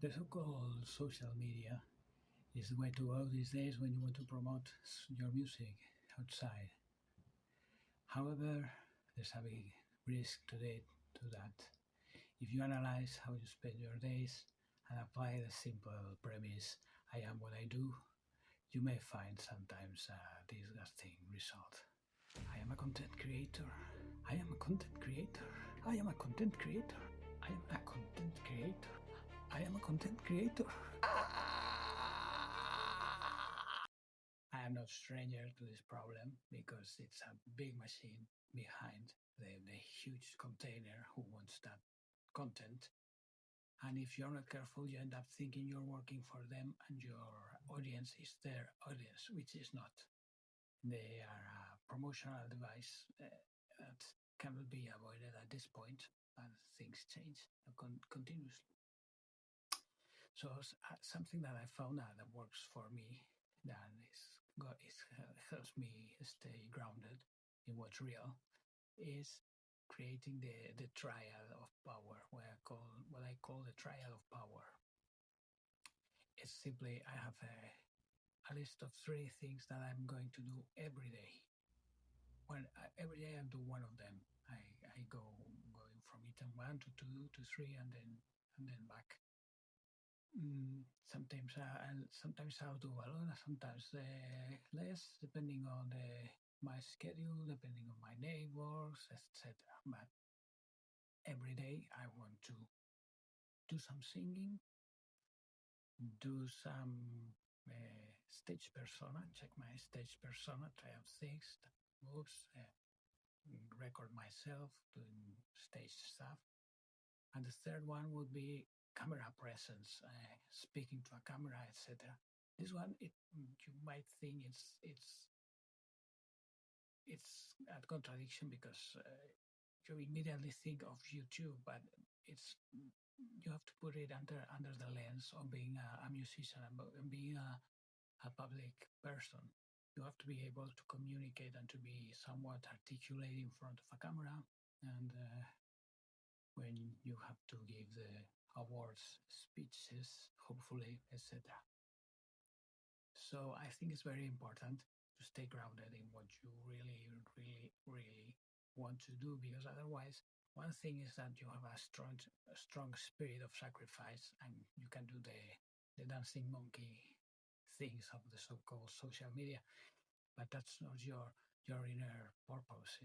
The so-called social media is the way to go these days when you want to promote your music outside. However, there's a big risk today to that. If you analyze how you spend your days and apply the simple premise, I am what I do, you may find sometimes a disgusting result. I am a content creator. I am a content creator. I am a content creator. I am a content creator. I am a content creator. I am not stranger to this problem because it's a big machine behind the huge container who wants that content. And if you're not careful, you end up thinking you're working for them and your audience is their audience, which is not. They are a promotional device that cannot be avoided at this point, and things change continuously. So something that I found out that works for me, that helps me stay grounded in what's real, is creating the triad of power, what I call the triad of power. It's simply I have a list of three things that I'm going to do every day. Every day I do one of them. I going from item one to two to three and then back. Sometimes I'll do a lot, sometimes less, depending on my schedule, depending on my neighbors, etc. But every day I want to do some singing, do some stage persona, check my stage persona, try out things, moves, record myself doing stage stuff. And the third one would be camera presence, speaking to a camera, etc. This one, you might think it's a contradiction because you immediately think of YouTube, but it's you have to put it under the lens of being a musician and being a public person. You have to be able to communicate and to be somewhat articulate in front of a camera, and when you have to give the awards speeches, hopefully, etc. So I think it's very important to stay grounded in what you really, really, really want to do, because otherwise, one thing is that you have a strong spirit of sacrifice, and you can do the dancing monkey things of the so-called social media, but that's not your inner purpose.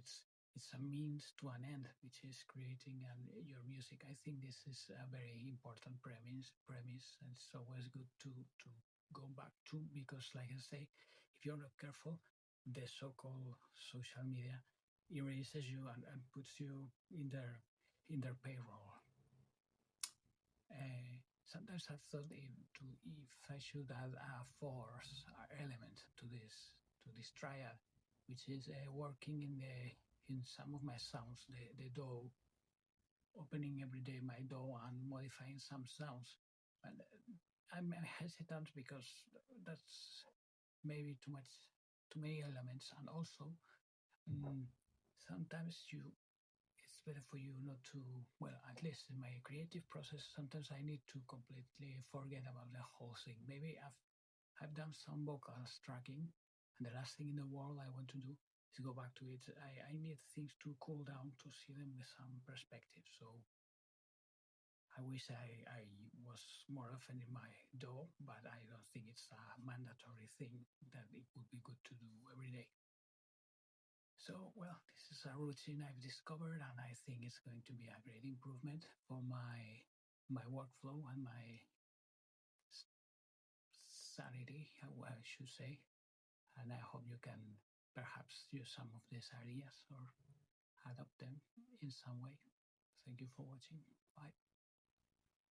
It's a means to an end, which is creating your music. I think this is a very important premise, and it's always good to go back to, because, like I say, if you're not careful, the so-called social media erases you and puts you in their payroll. Sometimes I've thought if I should add a fourth element to this triad, which is working in some of my sounds, the DAW, opening every day my DAW and modifying some sounds. And I'm hesitant because that's maybe too many elements, and also sometimes it's better for you not to, well, at least in my creative process, sometimes I need to completely forget about the whole thing. Maybe I've done some vocals tracking, and the last thing in the world I want to do is go back to it. I need things to cool down to see them with some perspective. So I wish I was more often in my DAW, but I don't think it's a mandatory thing that it would be good to do every day. So, well, this is a routine I've discovered, and I think it's going to be a great improvement for my workflow and my sanity, I should say. And I hope you can perhaps use some of these ideas or adopt them in some way. Thank you for watching. Bye.